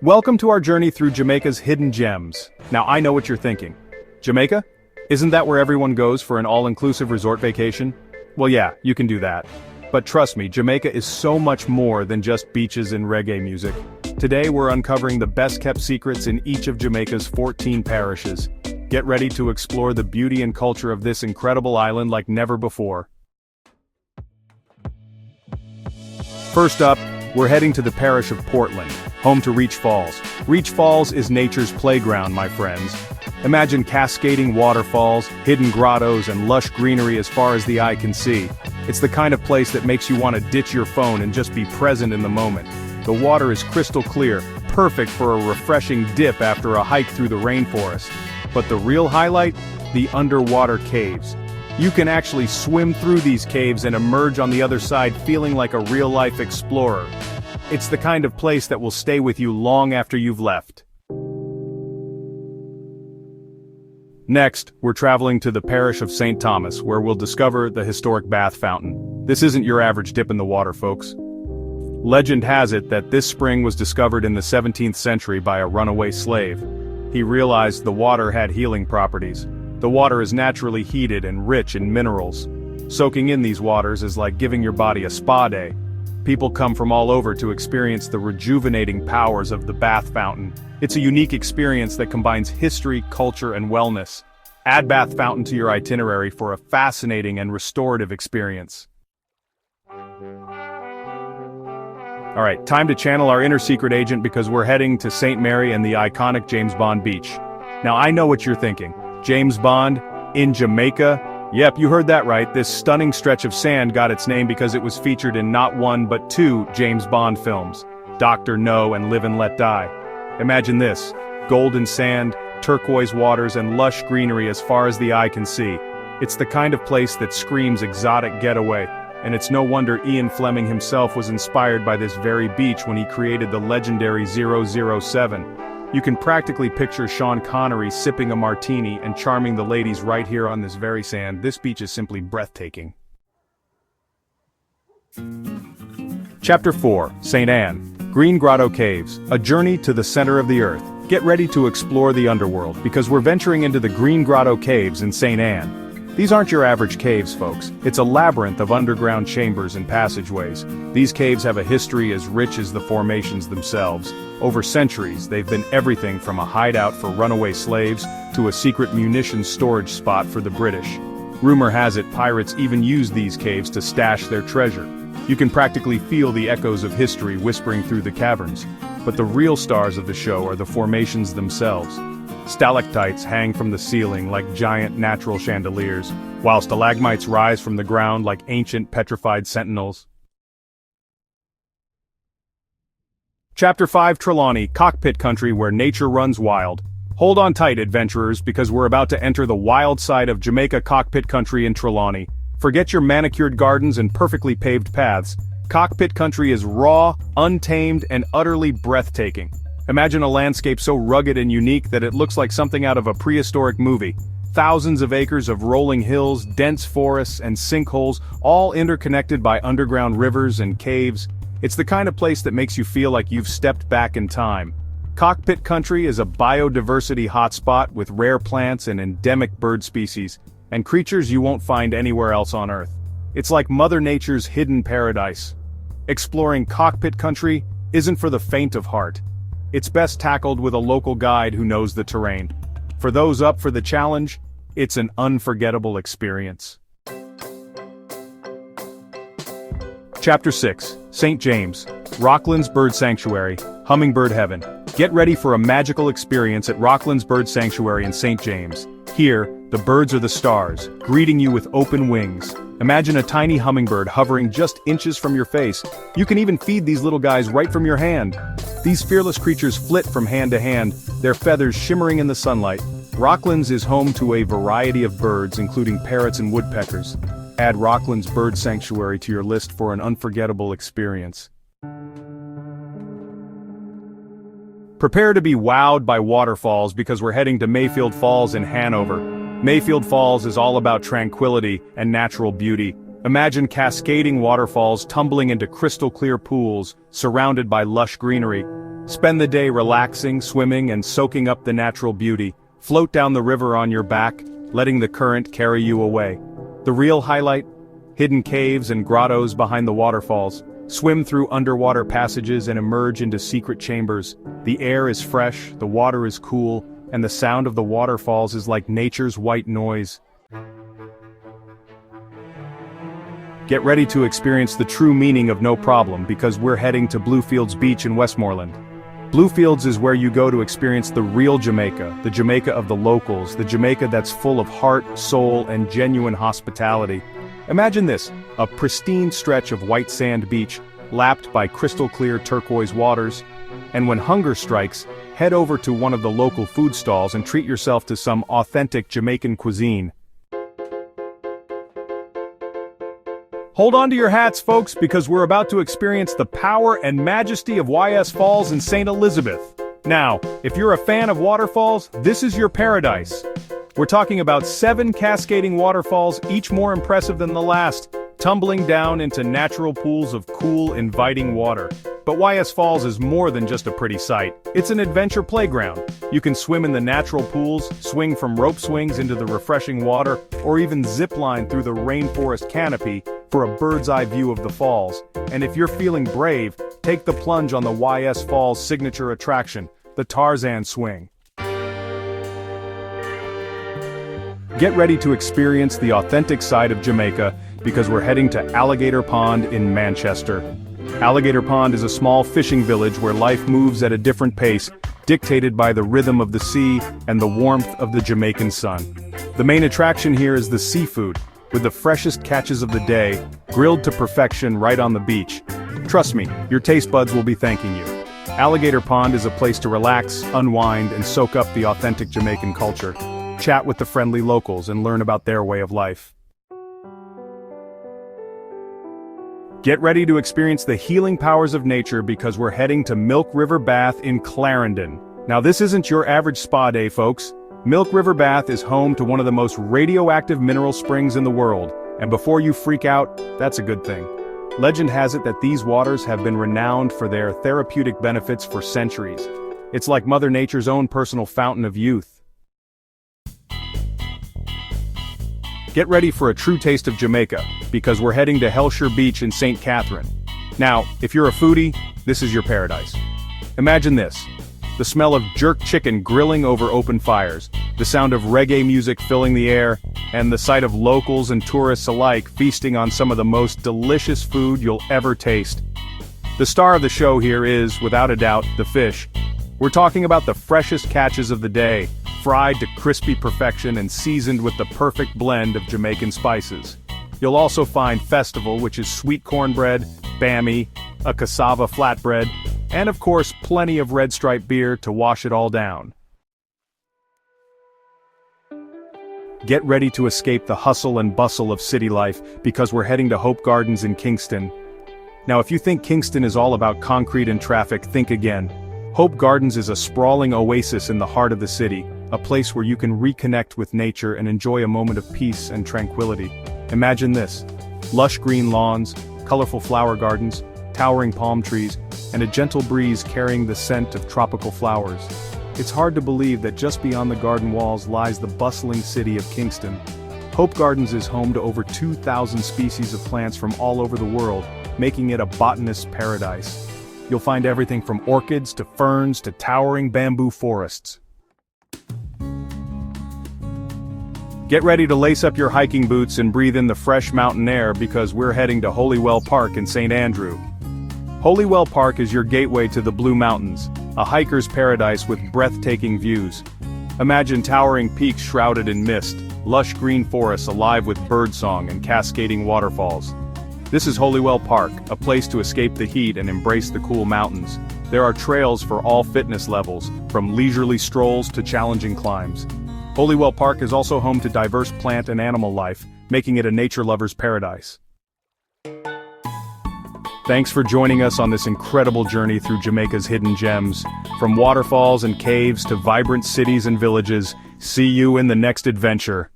Welcome to our journey through Jamaica's hidden gems. Now I know what you're thinking. Jamaica? Isn't that where everyone goes for an all-inclusive resort vacation? Well yeah, you can do that. But trust me, Jamaica is so much more than just beaches and reggae music. Today we're uncovering the best-kept secrets in each of Jamaica's 14 parishes. Get ready to explore the beauty and culture of this incredible island like never before. First up, we're heading to the parish of Portland, home to Reach Falls. Reach Falls is nature's playground, my friends. Imagine cascading waterfalls, hidden grottos, and lush greenery as far as the eye can see. It's the kind of place that makes you want to ditch your phone and just be present in the moment. The water is crystal clear, perfect for a refreshing dip after a hike through the rainforest. But the real highlight? The underwater caves. You can actually swim through these caves and emerge on the other side feeling like a real-life explorer. It's the kind of place that will stay with you long after you've left. Next, we're traveling to the parish of St. Thomas, where we'll discover the historic bath fountain. This isn't your average dip in the water, folks. Legend has it that this spring was discovered in the 17th century by a runaway slave. He realized the water had healing properties. The water is naturally heated and rich in minerals. Soaking in these waters is like giving your body a spa day. People come from all over to experience the rejuvenating powers of the bath fountain. It's a unique experience that combines history, culture, and wellness. Add bath fountain to your itinerary for a fascinating and restorative experience. Alright, time to channel our inner secret agent because we're heading to St. Mary and the iconic James Bond beach. Now I know what you're thinking. James Bond? In Jamaica? Yep, you heard that right. This stunning stretch of sand got its name because it was featured in not one but two James Bond films, Dr. No and Live and Let Die. Imagine this, golden sand, turquoise waters and lush greenery as far as the eye can see. It's the kind of place that screams exotic getaway, and it's no wonder Ian Fleming himself was inspired by this very beach when he created the legendary 007. You can practically picture Sean Connery sipping a martini and charming the ladies right here on this very sand. This beach is simply breathtaking. Chapter 4, St. Anne. Green Grotto Caves, a journey to the center of the earth. Get ready to explore the underworld, because we're venturing into the Green Grotto Caves in St. Anne. These aren't your average caves, folks. It's a labyrinth of underground chambers and passageways. These caves have a history as rich as the formations themselves. Over centuries, they've been everything from a hideout for runaway slaves to a secret munitions storage spot for the British. Rumor has it pirates even used these caves to stash their treasure. You can practically feel the echoes of history whispering through the caverns. But the real stars of the show are the formations themselves. Stalactites hang from the ceiling like giant natural chandeliers, while stalagmites rise from the ground like ancient petrified sentinels. Chapter 5, Trelawney, Cockpit Country where nature runs wild. Hold on tight, adventurers, because we're about to enter the wild side of Jamaica Cockpit Country in Trelawney. Forget your manicured gardens and perfectly paved paths. Cockpit Country is raw, untamed, and utterly breathtaking. Imagine a landscape so rugged and unique that it looks like something out of a prehistoric movie. Thousands of acres of rolling hills, dense forests, and sinkholes, all interconnected by underground rivers and caves. It's the kind of place that makes you feel like you've stepped back in time. Cockpit Country is a biodiversity hotspot with rare plants and endemic bird species, and creatures you won't find anywhere else on Earth. It's like Mother Nature's hidden paradise. Exploring Cockpit Country isn't for the faint of heart. It's best tackled with a local guide who knows the terrain. For those up for the challenge, it's an unforgettable experience. Chapter 6, St. James, Rockland's Bird Sanctuary, Hummingbird Heaven. Get ready for a magical experience at Rockland's Bird Sanctuary in St. James. Here, the birds are the stars, greeting you with open wings. Imagine a tiny hummingbird hovering just inches from your face. You can even feed these little guys right from your hand. These fearless creatures flit from hand to hand, their feathers shimmering in the sunlight. Rocklands is home to a variety of birds, including parrots and woodpeckers. Add Rockland's Bird Sanctuary to your list for an unforgettable experience. Prepare to be wowed by waterfalls because we're heading to Mayfield Falls in Hanover. Mayfield Falls is all about tranquility and natural beauty. Imagine cascading waterfalls tumbling into crystal clear pools, surrounded by lush greenery. Spend the day relaxing, swimming, and soaking up the natural beauty. Float down the river on your back, letting the current carry you away. The real highlight? Hidden caves and grottos behind the waterfalls. Swim through underwater passages and emerge into secret chambers. The air is fresh, the water is cool, and the sound of the waterfalls is like nature's white noise. Get ready to experience the true meaning of no problem because we're heading to Bluefields Beach in Westmoreland. Bluefields is where you go to experience the real Jamaica, the Jamaica of the locals, the Jamaica that's full of heart, soul, and genuine hospitality. Imagine this, a pristine stretch of white sand beach, lapped by crystal-clear turquoise waters. And when hunger strikes, head over to one of the local food stalls and treat yourself to some authentic Jamaican cuisine. Hold on to your hats, folks, because we're about to experience the power and majesty of YS Falls in St. Elizabeth. Now, if you're a fan of waterfalls, this is your paradise. We're talking about 7 cascading waterfalls, each more impressive than the last, tumbling down into natural pools of cool, inviting water. But YS Falls is more than just a pretty sight. It's an adventure playground. You can swim in the natural pools, swing from rope swings into the refreshing water, or even zip line through the rainforest canopy for a bird's-eye view of the falls. And if you're feeling brave, take the plunge on the YS Falls signature attraction, the Tarzan swing. Get ready to experience the authentic side of Jamaica because we're heading to Alligator Pond in Manchester. Alligator Pond is a small fishing village where life moves at a different pace, dictated by the rhythm of the sea and the warmth of the Jamaican sun. The main attraction here is the seafood, with the freshest catches of the day, grilled to perfection right on the beach. Trust me, your taste buds will be thanking you. Alligator Pond is a place to relax, unwind, and soak up the authentic Jamaican culture. Chat with the friendly locals and learn about their way of life. Get ready to experience the healing powers of nature because we're heading to Milk River Bath in Clarendon. Now this isn't your average spa day, folks. Milk River Bath is home to one of the most radioactive mineral springs in the world, and before you freak out, that's a good thing. Legend has it that these waters have been renowned for their therapeutic benefits for centuries. It's like Mother Nature's own personal fountain of youth. Get ready for a true taste of Jamaica, because we're heading to Hellshire Beach in St. Catherine. Now, if you're a foodie, this is your paradise. Imagine this. The smell of jerk chicken grilling over open fires, the sound of reggae music filling the air, and the sight of locals and tourists alike feasting on some of the most delicious food you'll ever taste. The star of the show here is, without a doubt, the fish. We're talking about the freshest catches of the day, fried to crispy perfection and seasoned with the perfect blend of Jamaican spices. You'll also find festival, which is sweet cornbread, bammy, a cassava flatbread, and of course plenty of Red Stripe beer to wash it all down. Get ready to escape the hustle and bustle of city life because we're heading to Hope Gardens in Kingston. Now if you think Kingston is all about concrete and traffic, think again. Hope Gardens is a sprawling oasis in the heart of the city, a place where you can reconnect with nature and enjoy a moment of peace and tranquility. Imagine this: lush green lawns, colorful flower gardens, towering palm trees, and a gentle breeze carrying the scent of tropical flowers. It's hard to believe that just beyond the garden walls lies the bustling city of Kingston. Hope Gardens is home to over 2,000 species of plants from all over the world, making it a botanist's paradise. You'll find everything from orchids to ferns to towering bamboo forests. Get ready to lace up your hiking boots and breathe in the fresh mountain air because we're heading to Holywell Park in St. Andrew. Holywell Park is your gateway to the Blue Mountains, a hiker's paradise with breathtaking views. Imagine towering peaks shrouded in mist, lush green forests alive with birdsong and cascading waterfalls. This is Holywell Park, a place to escape the heat and embrace the cool mountains. There are trails for all fitness levels, from leisurely strolls to challenging climbs. Holywell Park is also home to diverse plant and animal life, making it a nature lover's paradise. Thanks for joining us on this incredible journey through Jamaica's hidden gems. From waterfalls and caves to vibrant cities and villages, see you in the next adventure.